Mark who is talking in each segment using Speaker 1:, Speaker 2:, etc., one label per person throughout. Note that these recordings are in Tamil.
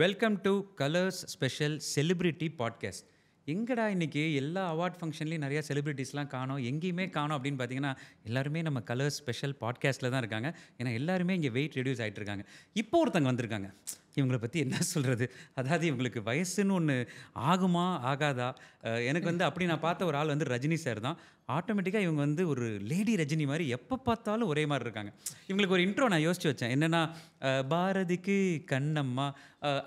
Speaker 1: Welcome to colours special celebrity podcast. எங்கடா இன்றைக்கி எல்லா அவார்ட் ஃபங்க்ஷன்லேயும் நிறையா செலிபிரிட்டிஸ்லாம் காணோம், எங்கேயுமே காணோம் அப்படின்னு பார்த்தீங்கன்னா எல்லாருமே நம்ம கலர்ஸ் ஸ்பெஷல் பாட்காஸ்ட்டில் தான் இருக்காங்க. ஏன்னா எல்லாருமே இங்கே வெயிட் ரெடியூஸ் ஆகிட்டு இருக்காங்க. இப்போ ஒருத்தங்க வந்திருக்காங்க, இவங்களை பற்றி என்ன சொல்கிறது, அதாவது இவங்களுக்கு வயசுன்னு ஒன்று ஆகுமா ஆகாதா. எனக்கு அப்படி நான் பார்த்த ஒரு ஆள் ரஜினி சார் தான். ஆட்டோமேட்டிக்காக இவங்க ஒரு லேடி ரஜினி மாதிரி எப்போ பார்த்தாலும் ஒரே மாதிரி இருக்காங்க. இவங்களுக்கு ஒரு இன்ட்ரோ நான் யோசிச்சு வச்சேன். என்னென்னா பாரதிக்கு கண்ணம்மா,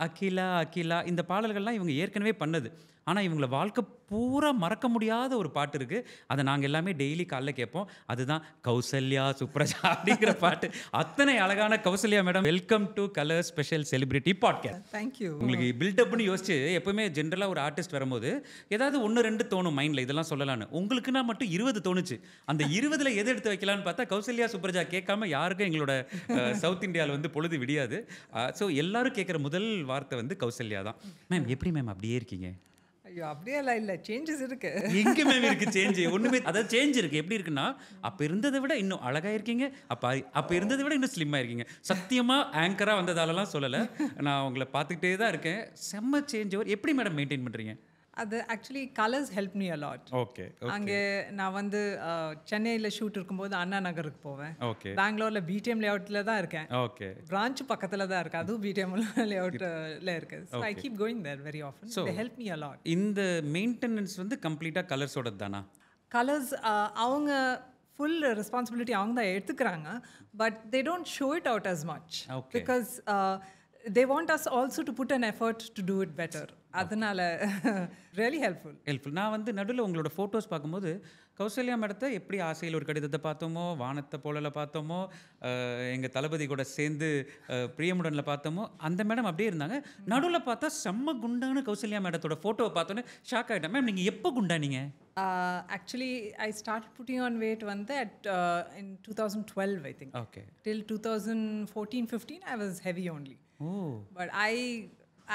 Speaker 1: அகிலா அகிலா, இந்த பாடல்கள்லாம் இவங்க ஏற்கனவே பண்ணது. ஆனால் இவங்களை வாழ்க்கை பூரா மறக்க முடியாத ஒரு பாட்டு இருக்குது. அதை நாங்கள் எல்லாமே டெய்லி காலைல கேட்போம். அதுதான் கௌசல்யா சுப்ரஜா அப்படிங்கிற பாட்டு. அத்தனை அழகான Kausalya madam, welcome to colour special celebrity podcast.
Speaker 2: Thank you.
Speaker 1: உங்களுக்கு பில்டப்னு யோசிச்சு எப்பவுமே ஜென்ரலாக ஒரு ஆர்டிஸ்ட் வரும்போது ஏதாவது 1-2 தோணும் மைண்டில், இதெல்லாம் சொல்லலான்னு. உங்களுக்குன்னா மட்டும் 20 தோணுச்சு. அந்த 20ல் எது எடுத்து வைக்கலான்னு பார்த்தா கௌசல்யா சுப்ரஜா கேட்காம யாருக்கும் எங்களோட சவுத் இந்தியாவில் பொழுது விடியாது. ஸோ எல்லாரும் கேட்குற முதல் வார்த்தை கௌசல்யா தான். மேம் எப்படி மேம் அப்படியே இருக்கீங்க?
Speaker 2: ஐயோ, அப்படியே எல்லாம் இல்லை, சேஞ்சஸ் இருக்கு.
Speaker 1: எங்க மேம் இருக்கு சேஞ்ச்? ஒண்ணுமே, அதாவது சேஞ்ச் இருக்கு. எப்படி இருக்குன்னா, அப்ப இருந்ததை விட இன்னும் அழகா இருக்கீங்க, அப்ப இருந்ததை விட இன்னும் ஸ்லிம்மா இருக்கீங்க. சத்தியமா ஆங்கரா வந்ததாலலாம் சொல்லலை, நான் உங்களை பார்த்துக்கிட்டே தான் இருக்கேன். செம்ம சேஞ்ச். எப்படி மேடம் மெயின்டைன் பண்றீங்க?
Speaker 2: அது actually colours help me allot.
Speaker 1: Okay.
Speaker 2: அங்கே நான் சென்னையில் ஷூட் இருக்கும்போது அண்ணா நகருக்கு போவேன்.
Speaker 1: ஓகே.
Speaker 2: பெங்களூரில் பிடிஎம் லேஅவுட்டில் தான் இருக்கேன்.
Speaker 1: ஓகே.
Speaker 2: பிரான்ச் பக்கத்தில் தான் இருக்கு, அதுவும் பிடிஎம் லேஅவுட்டில் இருக்கு. So I keep going there very often. So help me அலாட்.
Speaker 1: இந்த மெயின்டெனன்ஸ் கம்ப்ளீட்டாக கலர்ஸோட தானா?
Speaker 2: கலர்ஸ் அவங்க ஃபுல் ரெஸ்பான்சிபிலிட்டி அவங்க தான் எடுத்துக்கிறாங்க. But they don't show it out as much because they want us also to put an effort to do it better. அதனால really helpful.
Speaker 1: நான் நடுவில் உங்களோட ஃபோட்டோஸ் பார்க்கும்போது கௌசல்யா மேடத்தை எப்படி ஆசையில் ஒரு கடிதத்தை பார்த்தோமோ, வானத்தை போலல பார்த்தோமோ, எங்கள் தளபதி கூட சேர்ந்து பிரியமுடனில் பார்த்தோமோ, அந்த மேடம் அப்படியே இருந்தாங்க. நடுவில் பார்த்தா செம்ம குண்டான கௌசல்யா மேடத்தோட ஃபோட்டோவை பார்த்தோன்னே ஷாக் ஆகிட்டேன். மேம் நீங்கள் எப்போ குண்டானீங்க?
Speaker 2: Actually I started putting on weight in 2012 I think.
Speaker 1: Okay.
Speaker 2: Till 2014-15 I was heavy only.
Speaker 1: Oh.
Speaker 2: But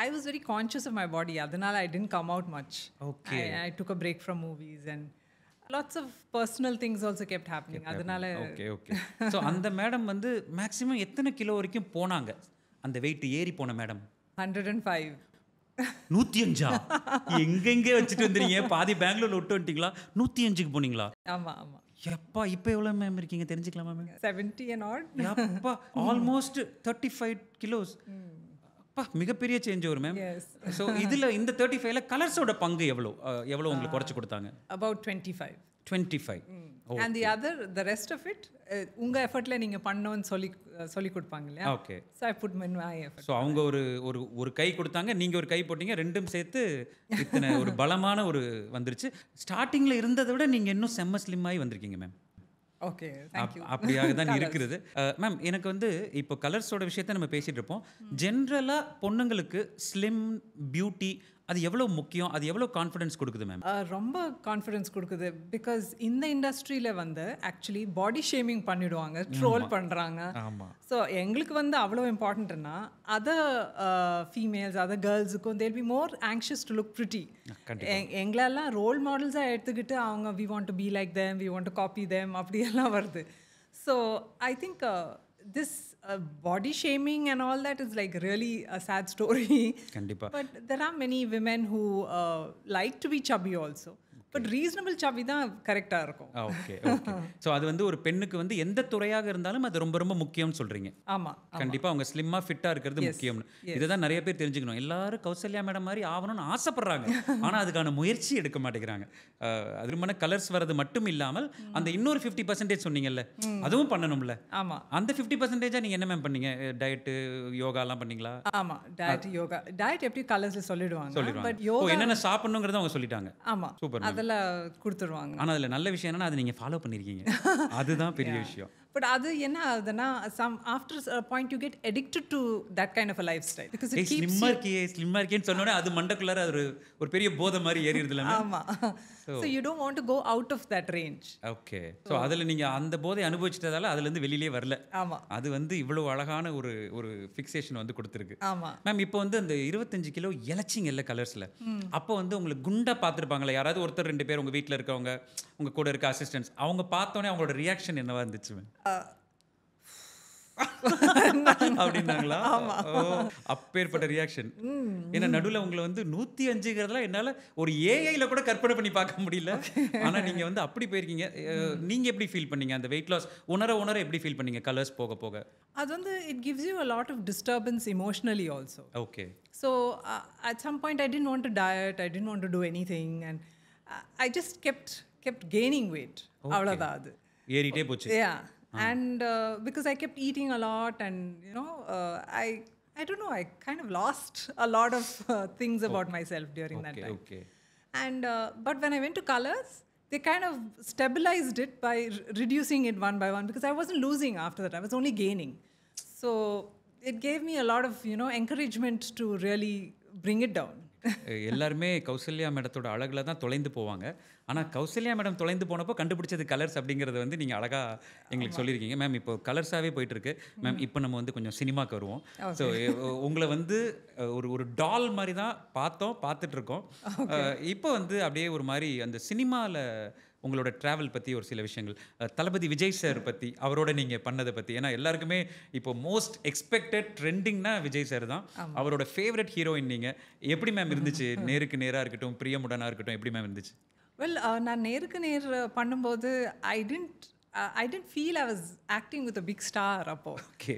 Speaker 2: I was very conscious of my body. Adanal I didn't come out much.
Speaker 1: Okay.
Speaker 2: I took a break from movies and lots of personal things also kept happening. Adanal.
Speaker 1: Okay. So அந்த மேடம் மேக்ஸிமம் எத்தனை கிலோ வரைக்கும் போனாங்க? அந்த வெயிட் ஏறி போன மேடம்
Speaker 2: 105.
Speaker 1: 105? எங்கெங்கே வச்சுட்டு வந்துறீங்க? பாதி பெங்களூர்ல விட்டு வந்துட்டீங்களா? 105க்கு போனீங்களா?
Speaker 2: ஆமா.
Speaker 1: எப்பா இப்போ எவ்வளோ மேம் இருக்கீங்க தெரிஞ்சுக்கலாமா மேம்?
Speaker 2: 70 and odd.
Speaker 1: எப்பா ஆல்மோஸ்ட் 35 கிலோஸ். அப்பா மிகப்பெரிய சேஞ்ச் வரும் மேம். ஸோ இதில் இந்த 35ல கலர்ஸோட பங்கு எவ்வளோ உங்களுக்கு குறைச்சி கொடுத்தாங்க?
Speaker 2: About 25. And the rest of it உங்க எஃபர்ட்ல நீங்க பண்ணணும்னு சொல்லி கொடுப்பாங்க இல்லையா?
Speaker 1: Okay.
Speaker 2: So I put my effort.
Speaker 1: So அவங்க ஒரு கை கொடுத்தாங்க, நீங்க ஒரு கை போட்டீங்க, ரெண்டும் சேர்த்து இத்தனை ஒரு பலமான வந்துருச்சு. ஸ்டார்டிங்ல இருந்ததை விட நீங்க இன்னும் செம்ம ஸ்லிம் ஆகி வந்திருக்கீங்க மேம்.
Speaker 2: Okay, thank you.
Speaker 1: அப்படியாக தான் இருக்கிறது மேம். எனக்கு இப்போ கலர்ஸோட விஷயத்தை நம்ம பேசிட்டு இருப்போம். ஜென்ரலாக பொண்ணுங்களுக்கு ஸ்லிம் பியூட்டி அது எவ்வளோ முக்கியம், அது எவ்வளோ கான்ஃபிடன்ஸ் கொடுக்குது மேம்?
Speaker 2: ரொம்ப கான்ஃபிடன்ஸ் கொடுக்குது. பிகாஸ் இந்த இண்டஸ்ட்ரியில் ஆக்சுவலி பாடி ஷேமிங் பண்ணிடுவாங்க, ட்ரோல் பண்ணுறாங்க. ஸோ எங்களுக்கு அவ்வளோ இம்பார்ட்டன்ட்னா அதர் ஃபீமேல்ஸ் அதர் கேர்ள்ஸுக்கும் they'll be more anxious to look pretty. எங்களெல்லாம் ரோல் மாடல்ஸாக எடுத்துக்கிட்டு அவங்க we want to be like them, we want to copy them அப்படியெல்லாம் வருது. So I think this body shaming and all that is really a sad story.
Speaker 1: Kandipa.
Speaker 2: But there are many women who like to be chubby also. But reasonable சாபி தான் கரெக்டாக இருக்கும்.
Speaker 1: ஓகே. ஸோ அது ஒரு பெண்ணுக்கு எந்த துறையாக இருந்தாலும் அது ரொம்ப ரொம்ப முக்கியம்னு சொல்கிறீங்க?
Speaker 2: ஆமாம்,
Speaker 1: கண்டிப்பாக அவங்க ஸ்லிம்மாக ஃபிட்டாக இருக்கிறது முக்கியம்னு. இதை தான் நிறைய பேர் தெரிஞ்சுக்கணும். எல்லாரும் கௌசல்யா மேடம் மாதிரி ஆகணும்னு ஆசைப்படுறாங்க, ஆனால் அதுக்கான முயற்சி எடுக்க மாட்டேங்கிறாங்க. அது கலர்ஸ் வர்றது மட்டும் இல்லாமல் அந்த இன்னொரு 50% சொன்னீங்கல்ல, அதுவும் பண்ணணும்ல?
Speaker 2: ஆமாம்.
Speaker 1: அந்த 50% நீங்கள் என்ன மேம் பண்ணீங்க? டயட்டு யோகாலாம் பண்ணீங்களா?
Speaker 2: ஆமாம், டயட் யோகா. டயட் எப்படி கலர்ஸில் சொல்லிடுவாங்க, பட்
Speaker 1: யோகா என்னென்ன சாப்பிடணுங்கிறத அவங்க சொல்லிட்டாங்க.
Speaker 2: ஆமாம்,
Speaker 1: சூப்பர்.
Speaker 2: கொடுத்துருவாங்க.
Speaker 1: ஆனால் அதில் நல்ல விஷயம் என்னன்னா அதை நீங்கள் ஃபாலோ பண்ணியிருக்கீங்க, அதுதான் பெரிய விஷயம்.
Speaker 2: பட் அது என்ன ஆகுதுன்னா after point you get addicted to that kind of a lifestyle. Because it keeps
Speaker 1: ஸ்லிம்மா இருக்கேன்னு சொன்னோனே அது மண்டக்குள்ளார ஒரு பெரிய போதை மாதிரி ஏறிடுதுல.
Speaker 2: ஆமாம். So you don't want to go out of that range.
Speaker 1: Okay. So அதில் நீங்கள் அந்த போதை அனுபவிச்சிட்டதால அதுலேருந்து வெளியிலே வரல.
Speaker 2: ஆமாம்.
Speaker 1: அது இவ்வளோ அழகான ஒரு ஃபிக்சேஷன் கொடுத்துருக்கு.
Speaker 2: ஆமாம்
Speaker 1: மேம். இப்போ அந்த 25 கிலோ இலச்சிங்க இல்லை கலர்ஸில், அப்போ உங்களுக்கு குண்டா பார்த்துருப்பாங்களே யாராவது ஒருத்தர் 2 பேர் உங்கள் வீட்டில் இருக்கவங்க, உங்கள் கூட இருக்க அசிஸ்டன்ட்ஸ், அவங்க பார்த்தோன்னே அவங்களோட ரியாக்ஷன் என்னவா இருந்துச்சு மேம்? அப்படின்னாங்களா? ஓ! அப்பேற்பட்ட ரியாக்ஷன். ஏன்னா நடுவுல உங்கள வந்து 105ங்கிறதெல்லாம் என்னால ஒரு ஏஐல கூட கற்பனை பண்ணி பார்க்க முடியல. ஆனா நீங்க வந்து அப்படி போயிருக்கீங்க. நீங்க எப்படி ஃபீல் பண்ணீங்க? அந்த வெயிட் லாஸ் உணர எப்படி ஃபீல் பண்ணீங்க கலர்ஸ் போக போக?
Speaker 2: அது வந்து it gives you a lot of disturbance emotionally also.
Speaker 1: Okay.
Speaker 2: So at some point I didn't want to diet, I didn't want to do anything, and I just kept gaining weight. அவ்வளவுதான் அது.
Speaker 1: ஏறிட்டே போச்சு.
Speaker 2: Yeah. And because I kept eating a lot, and you know, I don't know, I kind of lost a lot of things about myself during that time.
Speaker 1: Okay.
Speaker 2: And but when I went to colors, they kind of stabilized it by reducing it one by one, because I wasn't losing after that, I was only gaining. So it gave me a lot of, you know, encouragement to really bring it down.
Speaker 1: எல்லாருமே கௌசல்யா மேடத்தோட அழகுல தான் தொலைந்து போவாங்க. ஆனா கௌசல்யா மேடம் தொலைந்து போனப்போ கண்டுபிடிச்சது கலர்ஸ் அப்படிங்கறத வந்து நீங்க அழகா எங்களுக்கு சொல்லியிருக்கீங்க. மேம் இப்போ கலர்ஸாவே போயிட்டு இருக்கு. மேம் இப்போ நம்ம வந்து கொஞ்சம் சினிமாக்கு வருவோம். ஸோ உங்களை வந்து ஒரு டால் மாதிரி தான் பார்த்துட்டு இருக்கோம். இப்போ வந்து அப்படியே ஒரு மாதிரி அந்த சினிமால உங்களோட ட்ராவல் பற்றி ஒரு சில விஷயங்கள், தளபதி விஜய் சார் பற்றி, அவரோட நீங்கள் பண்ணதை பற்றி. ஏன்னா எல்லாருக்குமே இப்போ மோஸ்ட் எக்ஸ்பெக்டட் ட்ரெண்டிங்னா விஜய் சார் தான். அவரோட ஃபேவரட் ஹீரோயின் நீங்கள். எப்படி மேம் இருந்துச்சு? நேருக்கு நேராக இருக்கட்டும், பிரியமுடனாக இருக்கட்டும், எப்படி மேம் இருந்துச்சு?
Speaker 2: வெல், நான் நேருக்கு நேர் பண்ணும்போது I didn't feel I was acting with a big star அப்போ.
Speaker 1: Okay.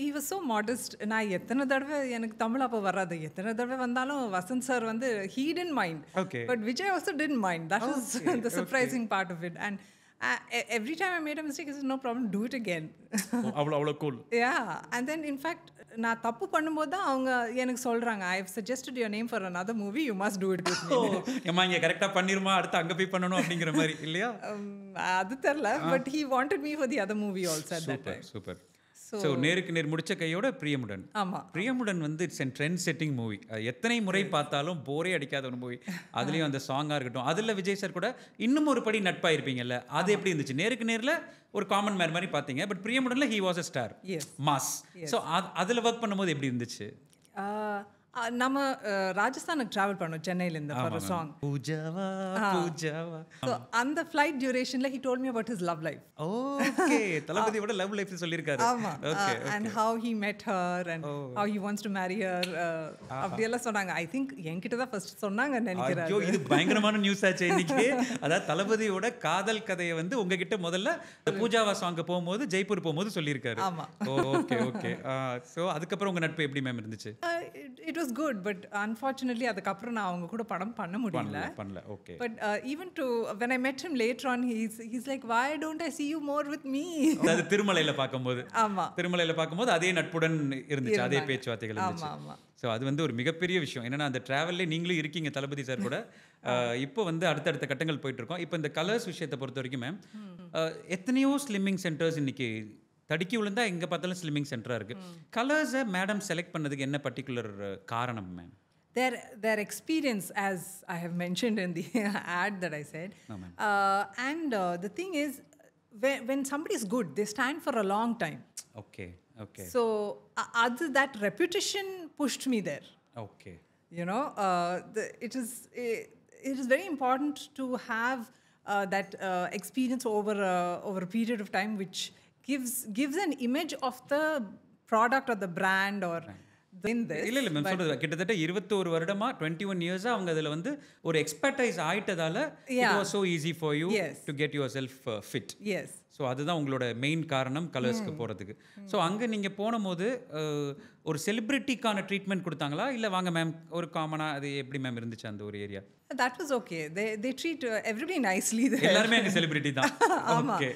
Speaker 2: He was so modest. நான் எத்தனை தடவை எனக்கு தமிழ் அப்போ வராது, எத்தனை தடவை வந்தாலும் வசந்த் சார் வந்து he didn't mind.
Speaker 1: Okay.
Speaker 2: But Vijay also didn't mind. That was the surprising part of it. And every time I made a mistake, he said, no problem, do it again.
Speaker 1: அவ்வளோ cool.
Speaker 2: Yeah. And then in fact நான் தப்பு பண்ணும்போது தான் அவங்க எனக்கு சொல்றாங்க, I have suggested your name for another movie, you must do it with me.
Speaker 1: ஏமா இங்கே கரெக்டாக பண்ணிருமா, அடுத்து அங்கே போய் பண்ணணும் அப்படிங்கிற மாதிரி இல்லையா?
Speaker 2: அது தெரியல, but he wanted me for the other movie also at that time.
Speaker 1: Super. So நேருக்கு நேர் முடிச்ச கையோட பிரியமுடன்.
Speaker 2: ஆமாம்,
Speaker 1: பிரியமுடன் வந்து it's and trend setting movie. எத்தனை முறை பார்த்தாலும் போரே அடிக்காத ஒரு மூவி. அதுலேயும் அந்த சாங்காக இருக்கட்டும், அதில் விஜய் சார் கூட இன்னும் ஒரு படி நட்பாக இருப்பீங்கல்ல, அது எப்படி இருந்துச்சு? நேருக்கு நேரில் ஒரு காமன் மேன் மாதிரி பார்த்தீங்க, பட் பிரியமுடனில் he was a star, mass. So அதில் ஒர்க் பண்ணும்போது எப்படி இருந்துச்சு?
Speaker 2: நம்ம ராஜஸ்தானுக்கு ட்ராவல் பண்ணோம் சென்னையிலேருந்து ஃபார் அ சாங்.
Speaker 1: பூஜாவா பூஜாவா.
Speaker 2: ஸோ அந்த ஃப்ளைட் டியூரேஷனில் he told me about his love life.
Speaker 1: Okay, தளபதியோட லவ் லைஃப் சொல்லியிருக்காரு.
Speaker 2: ஆமாம். And how he met her and how he wants to marry her. அப்படியெல்லாம் சொன்னாங்க. ஐ திங்க் என்கிட்ட தான் ஃபர்ஸ்ட் சொன்னாங்கன்னு நினைக்கிறேன்.
Speaker 1: ஐயோ, இது பயங்கரமான நியூஸ் ஆச்சு இன்னைக்கு. அதாவது தளபதியோட காதல் கதையை வந்து உங்ககிட்ட முதல்ல பூஜாவா சாங்க போகும்போது, ஜெய்ப்பூர் போகும்போது சொல்லியிருக்காரு.
Speaker 2: ஆமாம்.
Speaker 1: ஓகே. ஸோ அதுக்கப்புறம் உங்க நட்பு எப்படி மேம் இருந்துச்சு?
Speaker 2: It was good, but unfortunately அதுக்கப்புறம் நான் அவங்க கூட படம் பண்ண முடியல.
Speaker 1: Okay.
Speaker 2: But even when I met him later on, he's like, why don't I see you more with me?
Speaker 1: அது திருமலையில பாக்கும்போது.
Speaker 2: ஆமா,
Speaker 1: திருமலையில பாக்கும்போது அதே நட்புடன் இருந்துச்சு, அதே பேச்சுவார்த்தைகள் இருந்துச்சு.
Speaker 2: ஆமா.
Speaker 1: ஸோ அது வந்து ஒரு மிகப்பெரிய விஷயம். என்னன்னா அந்த டிராவல்ல நீங்களும் இருக்கீங்க தளபதி சார் கூட. இப்போ வந்து அடுத்தடுத்த கட்டங்கள் போயிட்டு இருக்கோம். இப்போ இந்த கலர்ஸ் விஷயத்தை பொறுத்த வரைக்கும் மேம், எத்தனையோ ஸ்லிம்மிங் சென்டர்ஸ் இன்னைக்கு தடுக்கி விழுந்தா எங்கே பார்த்தாலும் ஸ்லிம்மிங் சென்டராக இருக்குது. கலர்ஸை மேடம் செலக்ட் பண்ணதுக்கு என்ன பர்டிகுலர் காரணம் ma'am?
Speaker 2: Their experience, as I have mentioned in the ad that I said.
Speaker 1: No,
Speaker 2: and the thing is, when somebody is good, they stand for a long time.
Speaker 1: Okay.
Speaker 2: So that reputation pushed me there.
Speaker 1: Okay.
Speaker 2: You know, it is very important to have that experience over a period of time, which gives an image of the product or the brand or in this.
Speaker 1: இல்ல மேம் சொல்றது கிட்டத்தட்ட 21 வருடமா 21 இயர்ஸா அவங்க அதுல வந்து ஒரு expertise ஆயிட்டதால it was so easy for you to get yourself fit.
Speaker 2: Yes.
Speaker 1: So அதுதான் உங்களோட மெயின் காரணம் கலர்ஸ்க்கு போகிறதுக்கு. ஸோ அங்கே நீங்கள் போனபோது ஒரு செலிப்ரிட்டிக்கான ட்ரீட்மெண்ட் கொடுத்தாங்களா, இல்லை வாங்க மேம் ஒரு காமனாக அது எப்படி மேம் இருந்துச்சு அந்த ஒரு area?
Speaker 2: That was okay. They treat everybody nicely there.
Speaker 1: எல்லாருமே அங்கே செலிபிரிட்டி தான்.
Speaker 2: Okay.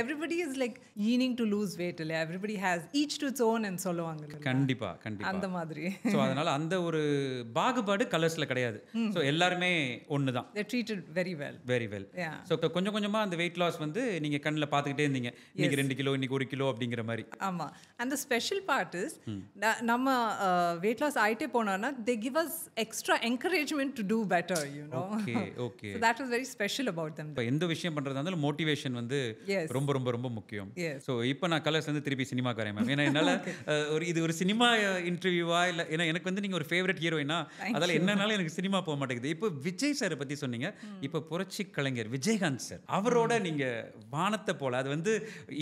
Speaker 2: Everybody is like yearning to lose weight. Everybody has each to its own and சொல்லுவாங்க.
Speaker 1: கண்டிப்பா
Speaker 2: அந்த மாதிரி.
Speaker 1: ஸோ அதனால அந்த ஒரு பாகுபாடு கலர்ஸில் கிடையாது. ஸோ எல்லாருமே ஒன்று தான்.
Speaker 2: They treated very well.
Speaker 1: Very well. So கொஞ்சம் கொஞ்சமாக அந்த வெயிட் லாஸ் வந்து நீங்கள் கண்ணில் பார்த்துக்கிட்டே இருந்தீங்க. இன்னைக்கு 2 கிலோ, இன்னைக்கு 1 கிலோ அப்படிங்கிற மாதிரி.
Speaker 2: ஆமாம். And the special part is, நம்ம weight loss ஆயிட்டே போனோம்னா they give us extra encouragement to do better, you know.
Speaker 1: Okay.
Speaker 2: So that was very special about them.
Speaker 1: இப்போ எந்த விஷயம் பண்ணுறதா இருந்தாலும் மோட்டிவேஷன் வந்து ரொம்ப ரொம்ப ரொம்ப முக்கியம். ஸோ இப்போ நான் கலர்ஸ் வந்து திருப்பி சினிமாக்கு வரேன் மேம். ஏன்னா என்னால் இது ஒரு சினிமா இன்டர்வியூவா இல்லை, ஏன்னா எனக்கு வந்து நீங்கள் ஒரு ஃபேவரட் ஹீரோயினா, அதில் என்னன்னாலும் எனக்கு சினிமா போக மாட்டேங்குது. இப்போ விஜய் சாரை பற்றி சொன்னீங்க. இப்போ புரட்சி கலைஞர் விஜயகாந்த் சார், அவரோட நீங்கள் வானத்தை போல போல. அது வந்து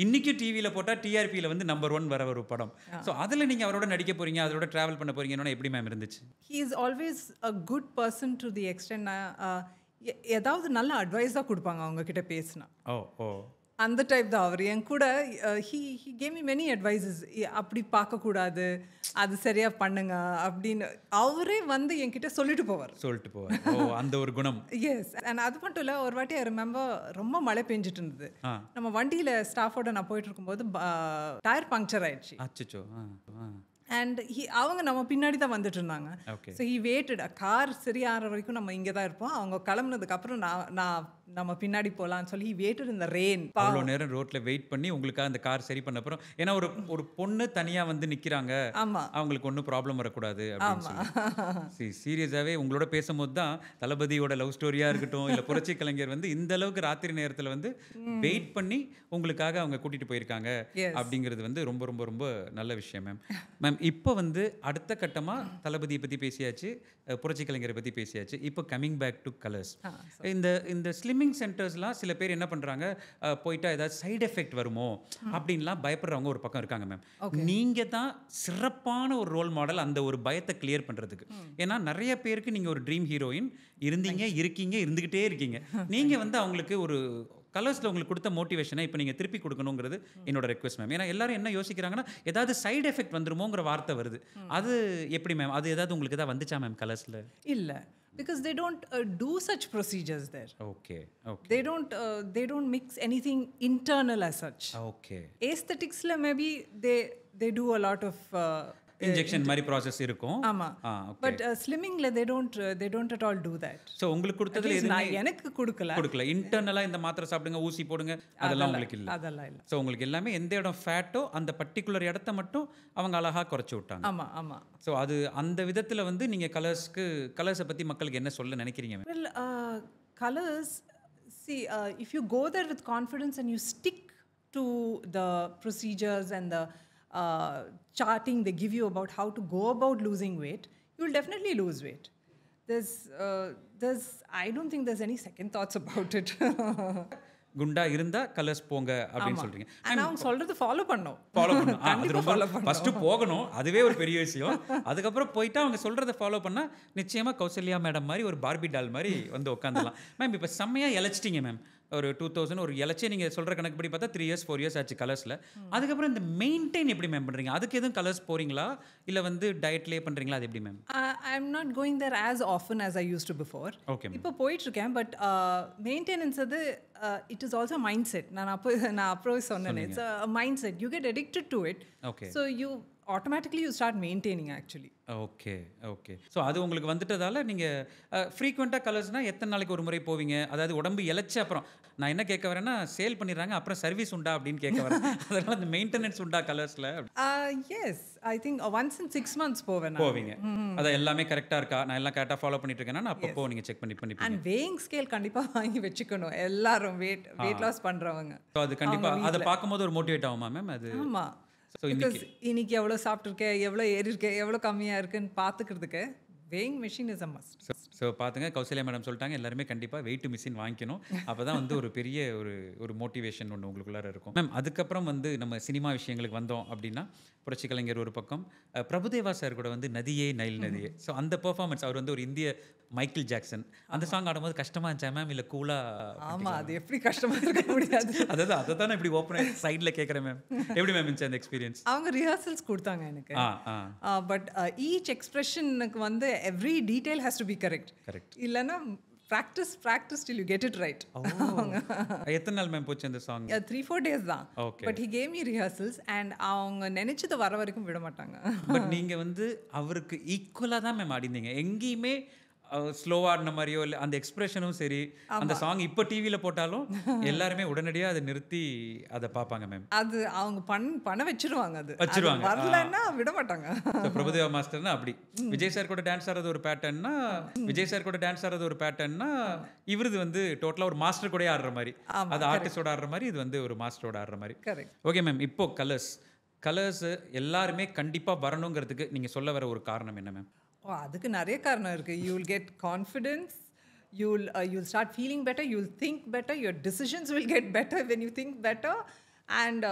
Speaker 1: இன்னைக்கு டிவியில் போட்டால் டிஆர்பியில் வந்து நம்பர் 1 வர ஒரு படம். ஸோ அதில் நீங்கள் அவரோட நடிக்க போறீங்க, அதோட ட்ராவல் பண்ண போறீங்கன்னா எப்படி மேம் இருந்துச்சு?
Speaker 2: He is always a good person to the extend ஏதாவது நல்ல அட்வைஸ் தான் கொடுப்பாங்க அவங்க கிட்ட பேசினா.
Speaker 1: ஓ ஓ
Speaker 2: அந்த டைப் தான் அவர். என் கூட he he gave me many advices. அப்படி பார்க்கக்கூடாது, அது சரியா பண்ணுங்க அப்படின்னு அவரே வந்து என்கிட்ட சொல்லிட்டு போவார்.
Speaker 1: ஓ அந்த ஒரு குணம்.
Speaker 2: எஸ். அண்ட் அது மட்டும் இல்லை, ஒரு வாட்டி ஐ ரிமெம்பர் ரொம்ப மழை பெஞ்சிட்டு இருந்தது. நம்ம வண்டியில் ஸ்டாஃபோட நான் போயிட்டு இருக்கும்போது டயர் பங்க்சர் ஆயிடுச்சு.
Speaker 1: அச்சோ.
Speaker 2: அண்ட் அவங்க நம்ம பின்னாடி தான் வந்துட்டு இருந்தாங்க.
Speaker 1: Okay.
Speaker 2: So he waited. Car சரியாகிற வரைக்கும் நம்ம இங்கே தான் இருப்போம். அவங்க கிளம்புனதுக்கப்புறம் நான் நம்ம பின்னாடி போகலான்னு சொல்லி ஹி வெயிட்டட் இந்த ரெயின்.
Speaker 1: அவ்வளோ நேரம் ரோட்டில் வெயிட் பண்ணி உங்களுக்காக அந்த கார் சரி பண்ண அப்புறம், ஏன்னா ஒரு பொண்ணு தனியாக வந்து நிற்கிறாங்க,
Speaker 2: ஆமாம்,
Speaker 1: அவங்களுக்கு ஒன்றும் ப்ராப்ளம் வரக்கூடாது அப்படின்னு சீரியஸாகவே உங்களோட பேசும்போது தான் தளபதியோட லவ் ஸ்டோரியாக இருக்கட்டும், இல்லை புரட்சி கலைஞர் வந்து இந்த அளவுக்கு ராத்திரி நேரத்தில் வந்து வெயிட் பண்ணி உங்களுக்காக அவங்க கூட்டிகிட்டு போயிருக்காங்க அப்படிங்கிறது வந்து ரொம்ப ரொம்ப ரொம்ப நல்ல விஷயம் மேம். மேம் இப்போ வந்து அடுத்த கட்டமாக தளபதியை பற்றி பேசியாச்சு, புரட்சி கலைஞரை பற்றி பேசியாச்சு. இப்போ கம்மிங் பேக் டு கலர்ஸ். இந்த ஸ்லிம்மிங் சென்டர்ஸ்லாம் சில பேர் என்ன பண்ணுறாங்க, போயிட்டா ஏதாவது சைடு எஃபெக்ட் வருமோ அப்படின்லாம் பயப்படுறவங்க ஒரு பக்கம் இருக்காங்க மேம். நீங்கள் தான் சிறப்பான ஒரு ரோல் மாடல் அந்த ஒரு பயத்தை கிளியர் பண்ணுறதுக்கு. ஏன்னா நிறைய பேருக்கு நீங்கள் ஒரு ட்ரீம் ஹீரோயின் இருக்கீங்க, இருந்துக்கிட்டே இருக்கீங்க. நீங்கள் வந்து அவங்களுக்கு ஒரு கலர்ஸில் உங்களுக்கு கொடுத்த மோட்டிவேஷனை இப்போ நீங்கள் திருப்பி கொடுக்கணுங்கிறது என்னோட ரெக்வஸ்ட் மேம். ஏன்னா எல்லாரும் என்ன யோசிக்கிறாங்கன்னா, ஏதாவது சைடு எஃபெக்ட் வந்துருமோங்கிற வார்த்தை வருது. அது எப்படி மேம்? அது ஏதாவது உங்களுக்கு ஏதாவது வந்துச்சா மேம் கலர்ஸில்?
Speaker 2: இல்லை, because they don't do such procedures there.
Speaker 1: Okay.
Speaker 2: They don't mix anything internal as such.
Speaker 1: Okay.
Speaker 2: Aesthetics la maybe they do a lot of
Speaker 1: injection மாதிரி ப்ராசஸ் இருக்கும்.
Speaker 2: ஆமா. பட் ஸ்லிம்மிங்ல they don't at all do that.
Speaker 1: So உங்களுக்கு கொடுத்ததுல எதுமே
Speaker 2: எனக்கு கொடுக்கல.
Speaker 1: இன்டர்னலா இந்த மாத்திரை சாப்பிடுங்க, ஊசி போடுங்க, அதெல்லாம் உங்களுக்கு இல்ல.
Speaker 2: அதெல்லாம் இல்ல.
Speaker 1: சோ உங்களுக்கு எல்லாமே எந்த இடம் ஃபேட்டோ அந்த பர்టిక్యులர் இடத்தை மட்டும் அவங்க அழகா குறைச்சு விட்டாங்க.
Speaker 2: ஆமா.
Speaker 1: சோ அது அந்த விதத்துல வந்து நீங்க கலர்ஸை பத்தி மக்களுக்கு என்ன சொல்ல நினைக்கிறீங்க?
Speaker 2: Well, colors, see, if you go there with confidence and you stick to the procedures and the charting they give you about how to go about losing weight, you will definitely lose weight. I don't think there's any second thoughts about it.
Speaker 1: குண்டா இருந்தா கலர்ஸ் போங்க அப்படின்னு சொல்றீங்க.
Speaker 2: ஆனா அவங்க சொல்றது ஃபாலோ பண்ணணும்.
Speaker 1: அது ரொம்ப ஃபர்ஸ்ட் போகணும், அதுவே ஒரு பெரிய விஷயம். அதுக்கப்புறம் போயிட்டு அவங்க சொல்றதை ஃபாலோ பண்ணா நிச்சயமா கௌசல்யா மேடம் மாதிரி ஒரு பார்பி டால் மாதிரி வந்து உட்காந்துடலாம். மேம் இப்போ செம்மையா இழைச்சிட்டீங்க மேம். ஒரு 2000 ஒரு இலச்சே நீங்கள் சொல்கிற கணக்கு படி பார்த்தா 3 years 4 years ஆச்சு கலர்ஸில். அதுக்கப்புறம் இந்த மெயின்டைன் எப்படி மேம் பண்ணுறீங்க? அதுக்கு எதுவும் கலர்ஸ் போகிறீங்களா இல்லை வந்து டயட்லேயே பண்ணுறீங்களா? அது எப்படி ma'am?
Speaker 2: I am not going there as often as I used to before.
Speaker 1: Okay.
Speaker 2: இப்போ போயிட்டுருக்கேன். பட் மெயின்டெனன்ஸ் அது it is also mindset. நான் அப்போ சொன்னேன், it's mindset. You get addicted to it.
Speaker 1: Okay.
Speaker 2: So automatically you start maintaining actually.
Speaker 1: Okay. So அது உங்களுக்கு வந்துட்டதால நீங்கள் ஃப்ரீக்வெண்ட்டாக கலர்ஸ்னால் எத்தனை நாளைக்கு ஒரு முறை போவீங்க? அதாவது உடம்பு இழைச்ச அப்புறம் நான் என்ன கேட்க வரேன்னா, சேல் பண்ணிடுறாங்க அப்புறம் சர்வீஸ் உண்டா அப்படின்னு கேட்க வரேன். அதனால அந்த மெயின்டெனன்ஸ் உண்டா கலர்ஸில்?
Speaker 2: Yes, I think once in 6 months
Speaker 1: போவீங்க. அது எல்லாமே கரெக்டாக இருக்கா, நான் எல்லாம் கரெக்டாக ஃபாலோ பண்ணிட்டு இருக்கேன்னா அப்பப்போ நீங்கள் செக் பண்ணி
Speaker 2: அண்ட் வேயிங் ஸ்கேல் கண்டிப்பாக வாங்கி வச்சுக்கணும் எல்லாரும் வெயிட் லாஸ் பண்ணுறவங்க.
Speaker 1: ஸோ அது கண்டிப்பாக அதை பார்க்கும்போது ஒரு மோட்டிவேட் ஆகுமா மேம்? அது
Speaker 2: ஆமாம். இன்னைக்கு எவ்வளோ சாப்பிட்ருக்கேன், எவ்வளோ ஏறி இருக்கேன், எவ்வளோ கம்மியாக இருக்குன்னு பார்த்துக்கிறதுக்கு weighing machine is a must.
Speaker 1: So பார்த்துங்க, கௌசல்யா மேடம் சொல்லிட்டாங்க எல்லாருமே கண்டிப்பாக வெயிட் மிஷின் வாங்கிக்கணும். அப்போ தான் வந்து ஒரு பெரிய ஒரு மோட்டிவேஷன் ஒன்று உங்களுக்குள்ளார இருக்கும் மேம். அதுக்கப்புறம் வந்து நம்ம சினிமா விஷயங்களுக்கு வந்தோம் அப்படின்னா, புரட்சி கலைஞர் ஒரு பக்கம், பிரபுதேவா சார் கூட வந்து நதியே நைல் நதியே. ஸோ அந்த பெர்ஃபார்மன்ஸ், அவர் வந்து ஒரு இந்திய மைக்கேல் ஜாக்சன், அந்த சாங் ஆடும்போது கஷ்டமாக இருந்துச்சா மேம் இல்லை கூலாக?
Speaker 2: ஆமாம், அது எப்படி கஷ்டமாக இருக்க முடியாது.
Speaker 1: அதை தான் இப்படி ஓப்பன் சைடில் கேட்குறேன் மேம். எப்படி மேம் இருந்துச்சு அந்த எக்ஸ்பீரியன்ஸ்?
Speaker 2: அவங்க ரிஹர்சல்ஸ் கொடுத்தாங்க எனக்கு. பட் ஈச் எக்ஸ்பிரஷனுக்கு வந்து every detail has to be correct. இல்லைன்னா practice till you get it right.
Speaker 1: எத்தனை நாள் மேம் போச்சு அந்த சாங்?
Speaker 2: 3-4 days தான். But he gave me rehearsals and அவங்க நினைச்சது வர வரைக்கும் விட மாட்டாங்க.
Speaker 1: பட் நீங்க வந்து அவருக்கு ஈக்குவலா தான் மேம் ஆடினீங்க. எங்கேயுமே ஸ்லோவா ஆடின மாதிரியோ இல்லை, அந்த எக்ஸ்பிரஷனும் சரி, அந்த சாங் இப்போ டிவியில் போட்டாலும் எல்லாருமே உடனடியாக அதை நிறுத்தி அதை பார்ப்பாங்க மேம்.
Speaker 2: அது அவங்க பண்ண வச்சிருவாங்க.
Speaker 1: வரலன்னா
Speaker 2: விட மாட்டாங்க.
Speaker 1: பிரபுதேவா மாஸ்டர்னா அப்படி, விஜய் சார் கூட டான்ஸ் ஆடுறது ஒரு பேட்டர்ன்னா இவருது வந்து டோட்டலாக ஒரு மாஸ்டர் கூட ஆடுற மாதிரி, அது ஆர்டிஸ்டோட ஆடுற மாதிரி, இது வந்து ஒரு மாஸ்டரோட ஆடுற மாதிரி. Okay ma'am. இப்போ கலர்ஸ் எல்லாருமே கண்டிப்பாக வரணுங்கிறதுக்கு நீங்கள் சொல்ல வர ஒரு காரணம் என்ன மேம்?
Speaker 2: அதுக்கு நிறைய காரணம் இருக்குது. You will get confidence, you'll start feeling better, you'll think better, your decisions will get better when you think better. And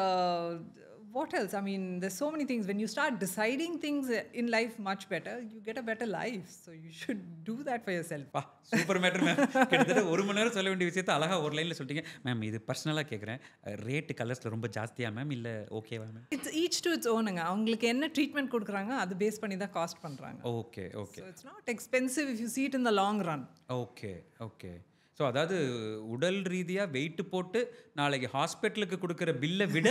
Speaker 2: what else? I mean, there's so many things. When you start deciding things in life much better, you get a better life. So you should do that for yourself.
Speaker 1: Super matter ma'am. கிட்டத்தட்ட 1 மணி நேரம் சொல்ல வேண்டிய விஷயத்தை அழகாக ஒரு லைனில் சொல்லிட்டீங்க மேம். இது பர்சனலாக கேட்குறேன், ரேட்டு கலர்ஸில் ரொம்ப ஜாஸ்தியா மேம் இல்லை ஓகேவா ma'am?
Speaker 2: It's each to its ownங்க. அவங்களுக்கு என்ன ட்ரீட்மெண்ட் கொடுக்குறாங்க அது பேஸ் பண்ணி தான் காஸ்ட் பண்ணுறாங்க.
Speaker 1: Okay okay.
Speaker 2: So it's not expensive if you see it in the long run.
Speaker 1: Okay okay. So அதாவது உடல் ரீதியாக வெயிட்டு போட்டு நாளைக்கு ஹாஸ்பிட்டலுக்கு கொடுக்குற பில்லை விட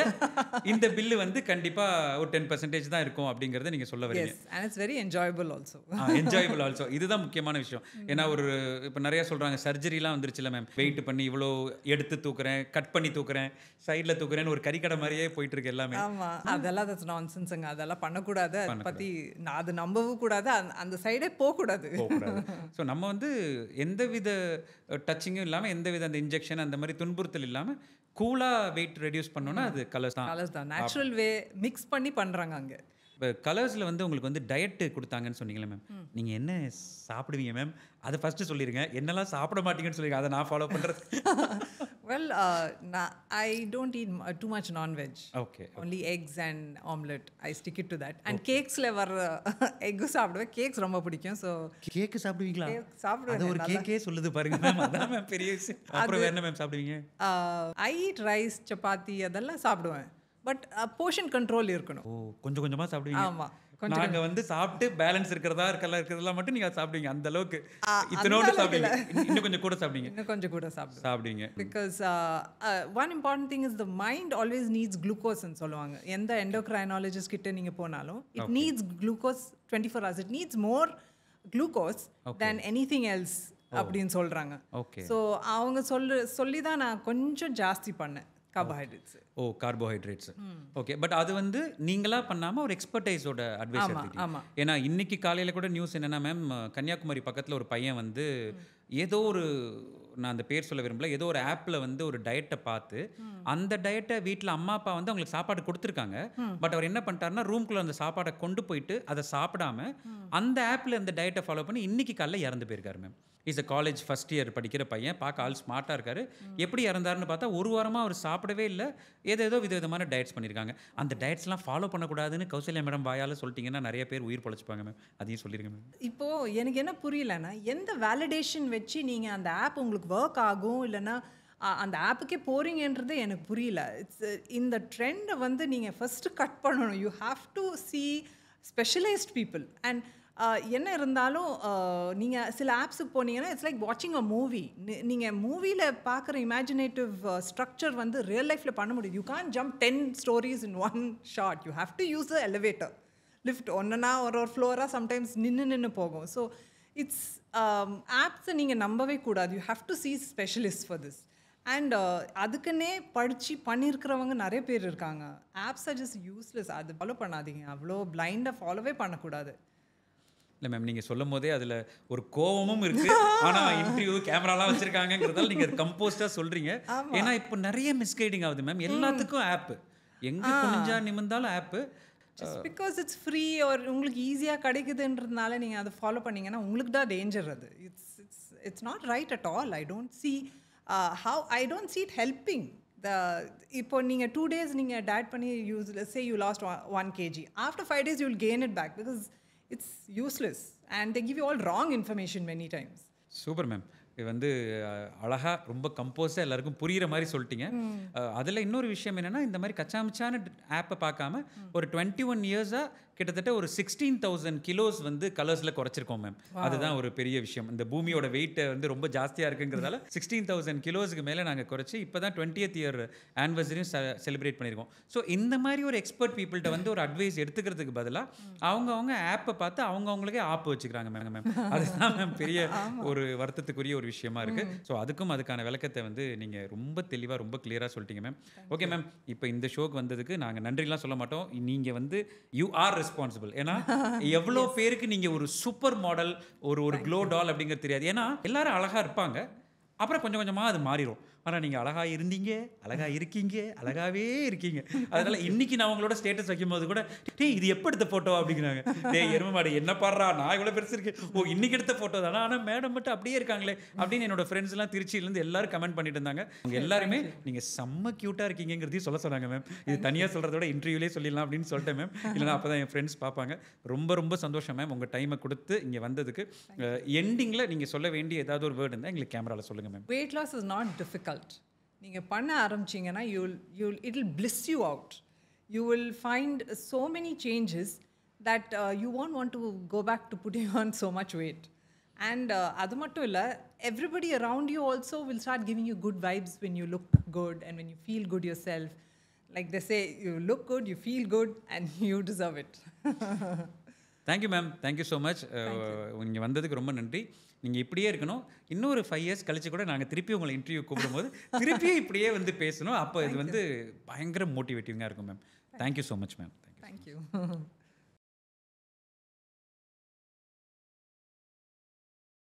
Speaker 1: இந்த பில்லு வந்து கண்டிப்பாக ஒரு 10% தான் இருக்கும் அப்படிங்கிறத நீங்கள் சொல்ல வரீங்க.
Speaker 2: Yes, and it's very enjoyable also.
Speaker 1: Enjoyable also. இதுதான் முக்கியமான விஷயம். ஏன்னா ஒரு இப்போ நிறைய சொல்கிறாங்க சர்ஜரிலாம் வந்துருச்சுல மேம், வெயிட் பண்ணி இவ்வளோ எடுத்து தூக்குறேன், கட் பண்ணி தூக்குறேன், சைடில் தூக்குறேன்னு ஒரு கறிக்கடை மாதிரியே போயிட்டு இருக்கு எல்லாமே.
Speaker 2: ஆமாம், அதெல்லாம் that's nonsenseங்க. அதெல்லாம் பண்ணக்கூடாது. அதை பற்றி நான் அது நம்பவும் கூடாது, அந்த சைடே போகக்கூடாது.
Speaker 1: ஸோ நம்ம வந்து எந்தவித டச்சிங்கும் இல்லாமல், எந்தவித அந்த இன்ஜெக்ஷன் அந்த மாதிரி துன்புறுத்தல் இல்லாமல் கூலாக வெயிட் ரெடியூஸ் பண்ணோன்னா அது கலர்ஸ் தான்.
Speaker 2: நேச்சுரல் வே மிக்ஸ் பண்ணி பண்ணுறாங்க அங்கே.
Speaker 1: இப்போ கலர்ஸில் வந்து உங்களுக்கு வந்து டயட்டு கொடுத்தாங்கன்னு சொன்னீங்களே மேம், நீங்கள் என்ன சாப்பிடுவீங்க மேம்? அதை ஃபஸ்ட்டு சொல்லிடுங்க. என்னெல்லாம் சாப்பிட மாட்டீங்கன்னு சொல்லிடுங்க, அதை நான் ஃபாலோ பண்ணுறது.
Speaker 2: Well, I don't eat too much non-veg.
Speaker 1: Okay.
Speaker 2: Only eggs and omelette. I stick it to that. And cakesல வர எக் சாப்பிடுவேன். கேக்ஸ் ரொம்ப பிடிக்கும். ஸோ
Speaker 1: கேக்கு சாப்பிடுவீங்களா?
Speaker 2: சாப்பிடுவேன்.
Speaker 1: அது ஒரு கேக்கே சொல்லுது பாருங்க மேம். அதான் மேம் பெரிய விஷயம். அப்புறம் வேற என்ன மேம் சாப்பிடுவீங்க?
Speaker 2: I eat rice, சப்பாத்தி அதெல்லாம் சாப்பிடுவேன். பட் போர்ஷன் கண்ட்ரோல் இருக்கணும்.
Speaker 1: ஓ, கொஞ்சம் கொஞ்சமாக சாப்பிடுவீங்க?
Speaker 2: ஆமாம்.
Speaker 1: நாங்க வந்து சாப்பிட்டு பேலன்ஸ் இருக்கிறதெல்லாம் மட்டும் நீங்க சாப்பிடுவீங்க. அந்த அளவுக்கு இத்தனோடு சாப்பிடுவீங்க? இன்னும் கொஞ்சம் கூட சாப்பிடுவீங்க?
Speaker 2: இன்னும் கொஞ்சம் கூட சாப்பிடுவீங்க. Because one important thing is the mind always needs குளுக்கோஸ்ன்னு சொல்லுவாங்க. எந்த எண்டோக்ரைனாலஜிஸ்ட் கிட்ட நீங்க போனாலும் it needs glucose 24 hours. It needs more glucose than anything else அப்படின்னு சொல்றாங்க. ஸோ அவங்க சொல்லி தான் நான் கொஞ்சம் ஜாஸ்தி பண்ணேன் carbohydrates.
Speaker 1: Oh, carbohydrates. Okay. But அது வந்து நீங்களா பண்ணாமல் ஒரு எக்ஸ்பர்டைஸோட அட்வைஸ் எடுத்துக்கிட்டீங்க. ஏன்னா இன்னைக்கு காலையில் கூட நியூஸ் என்னென்னா மேம், கன்னியாகுமரி பக்கத்தில் ஒரு பையன் வந்து ஏதோ ஒரு, நான் அந்த பேர் சொல்ல விரும்பல, ஏதோ ஒரு ஆப்பில் வந்து ஒரு டயட்டை பார்த்து அந்த டயட்டை வீட்டில் அம்மா அப்பா வந்து அவங்களுக்கு சாப்பாடு கொடுத்துருக்காங்க. பட் அவர் என்ன பண்ணிட்டாருன்னா ரூம்குள்ளே அந்த சாப்பாடை கொண்டு போயிட்டு அதை சாப்பிடாம அந்த ஆப்பில் அந்த டயட்டை ஃபாலோ பண்ணி இன்னைக்கு காலையில் இறந்து போயிருக்காரு ma'am. Is a college first year படிக்கிற பையன், பார்க்க ஆள் ஸ்மார்ட்டாக இருக்காரு. எப்படி இறந்தாருன்னு பார்த்தா ஒரு வாரமாக அவர் சாப்பிடவே இல்லை, ஏதோ விதவிதமான டயட்ஸ் பண்ணியிருக்காங்க. அந்த டயட்ஸ்லாம் ஃபாலோ பண்ணக்கூடாதுன்னு கௌசல்யா மேடம் வாயால் சொல்லிட்டீங்கன்னா நிறைய பேர் உயிர் பொழைச்சிப்பாங்க மேம். அதையும் சொல்லிடுங்க மேம்.
Speaker 2: இப்போது எனக்கு என்ன புரியலன்னா, எந்த வேலிடேஷன் வச்சு நீங்கள் அந்த ஆப் உங்களுக்கு ஒர்க் ஆகும் இல்லைன்னா அந்த ஆப்புக்கே போகிறீங்கன்றது எனக்கு புரியல. இட்ஸ் இந்த ட்ரெண்டை வந்து நீங்கள் ஃபஸ்ட்டு கட் பண்ணணும். You have to C specialised people. And என்ன இருந்தாலும் நீங்கள் சில ஆப்ஸுக்கு போனீங்கன்னா இட்ஸ் லைக் வாட்சிங் அ மூவி. நீங்கள் மூவியில் பார்க்குற இமேஜினேட்டிவ் ஸ்ட்ரக்சர் வந்து ரியல் லைஃப்பில் பண்ண முடியும். You can jump 10 stories in one shot. You have to use the elevator, lift. ஒன்றுனா ஒரு ஃப்ளோராக சம்டைம்ஸ் நின்று போகும். ஸோ இட்ஸ் ஆப்ஸை நீங்கள் நம்பவே கூடாது. You have to C specialist for this. And அதுக்குன்னே படித்து பண்ணியிருக்கிறவங்க நிறைய பேர் இருக்காங்க. Apps are just useless. அது ஃபாலோ பண்ணாதீங்க. அவ்வளோ பிளைண்டாக ஃபாலோவே பண்ணக்கூடாது.
Speaker 1: இல்லை மேம், நீங்கள் சொல்லும் போதே அதில் ஒரு கோவமும் இருக்குது. ஆனால் இன்டர்வியூ கேமராலாம் வச்சுருக்காங்கிறதால நீங்கள் கம்போஸ்டாக சொல்கிறீங்க. ஏன்னா இப்போ நிறைய மிஸ்கைடிங் ஆகுது மேம். எல்லாத்துக்கும் ஆப்பு, எங்கே குனிஞ்சா நிமிந்தாலும் ஆப்பு.
Speaker 2: ஜஸ்ட் பிகாஸ் இட்ஸ் ஃப்ரீ ஒரு உங்களுக்கு ஈஸியாக கிடைக்குதுன்றதுனால நீங்கள் அதை ஃபாலோ பண்ணிங்கன்னா உங்களுக்கு தான் டேஞ்சர். அது it's not right at all. I don't see it helping. இப்போ நீங்கள் 2 days நீங்கள் டயட் பண்ணி you lost 1 kg. After 5 days you will gain it back because it's useless and they give you all wrong information many times.
Speaker 1: Super ma'am. இது வந்து அழகாக ரொம்ப கம்போஸாக எல்லாருக்கும் புரிகிற மாதிரி சொல்லிட்டீங்க. அதில் இன்னொரு விஷயம் என்னென்னா, இந்த மாதிரி கச்சாமிச்சான ஆப்பை பார்க்காம ஒரு 21 இயர்ஸாக கிட்டத்தட்ட ஒரு 16,000 கிலோஸ் வந்து கலர்ஸில் குறைச்சிருக்கோம் மேம். அதுதான் ஒரு பெரிய விஷயம். இந்த பூமியோட வெயிட்டை வந்து ரொம்ப ஜாஸ்தியாக இருக்குங்கிறதால 16,000 கிலோஸுக்கு மேலே நாங்கள் குறைச்சி இப்போ தான் 20th இயர் ஆனிவர்சரியும் செலிப்ரேட் பண்ணியிருக்கோம். ஸோ இந்த மாதிரி ஒரு எக்ஸ்பர்ட் பீப்புள்கிட்ட வந்து ஒரு அட்வைஸ் எடுத்துக்கிறதுக்கு பதிலாக அவங்க ஆப்பை பார்த்து அவங்களுக்கே ஆப் வச்சுக்கிறாங்க மேம். அதுதான் மேம் பெரிய ஒரு வருத்தத்துக்குரிய ஒரு விஷயமா இருக்கு. ஸோ அதுக்கான விளக்கத்தை வந்து நீங்கள் ரொம்ப தெளிவாக ரொம்ப கிளியராக சொல்லிட்டீங்க மேம். ஓகே மேம், இப்போ இந்த ஷோக்கு வந்ததுக்கு நாங்கள் நன்றிலாம் சொல்ல மாட்டோம். நீங்கள் வந்து யூ ஆர் ரெஸ்பான்சிபிள். ஏன்னா எவ்வளோ பேருக்கு நீங்கள் ஒரு சூப்பர் மாடல், ஒரு க்ளோ டால் அப்படிங்கிறது தெரியாது. ஏன்னா எல்லாரும் அழகாக இருப்பாங்க, அப்புறம் கொஞ்சம் கொஞ்சமாக அது மாறிடும். ஆனால் நீங்கள் அழகாக இருந்தீங்க, அழகாக இருக்கீங்க, அழகாகவே இருக்கீங்க. அதனால் இன்றைக்கி நான் உங்களோட ஸ்டேட்டஸ் வைக்கும்போது கூட இது எப்போ எடுத்த ஃபோட்டோ அப்படிங்கிறாங்க. எருமை மாடு என்ன பாடுறா, நான் இவ்வளோ பெருசு இருக்கு, இன்றைக்கி எடுத்த ஃபோட்டோ தானே, ஆனால் மேடம் மட்டும் அப்படியே இருக்காங்களே அப்படின்னு என்னோட ஃப்ரெண்ட்ஸ்லாம் திருச்சியிலேருந்து எல்லாரும் கமெண்ட் பண்ணிட்டு இருந்தாங்க. அவங்க எல்லாருமே நீங்கள் செம்ம க்யூட்டாக இருக்கீங்கிறதையும் சொல்ல சொன்னாங்க மேம். இது தனியாக சொல்கிறத விட இன்டர்வியூலே சொல்லிடலாம் அப்படின்னு சொல்லிட்டேன் மேம். இல்லைனா அப்போ தான் என் ஃப்ரெண்ட்ஸ் பார்ப்பாங்க. ரொம்ப ரொம்ப சந்தோஷம் மேம் உங்கள் டைமை கொடுத்து இங்கே வந்ததுக்கு. எண்டிங்கில் நீங்கள் சொல்ல வேண்டிய ஏதாவது ஒரு வேர்டு இருந்தால் எங்களுக்கு கேமராவில் சொல்லுங்கள் ma'am.
Speaker 2: Weight loss is not difficult. நீங்கள் பண்ண ஆரம்பிச்சிங்கன்னா it will please you out. You will find so many changes that you won't want to go back to putting on so much weight. And அது மட்டும் இல்லை, everybody around you also will start giving you good vibes when you look good and when you feel good yourself. Like they say, you look good, you feel good, and you deserve it.
Speaker 1: Thank you ma'am, thank you so much. நீங்கள் வந்ததுக்கு ரொம்ப நன்றி. நீங்கள் இப்படியே இருக்கணும். இன்னொரு 5 years கழிச்சு கூட நாங்கள் திருப்பி உங்களை இன்டர்வியூ கூப்பிடும்போது திருப்பியும் இப்படியே வந்து பேசணும். அப்போ இது வந்து பயங்கர மோட்டிவேட்டிவாக இருக்கும் ma'am. Thank you so much ma'am.
Speaker 2: Thank you.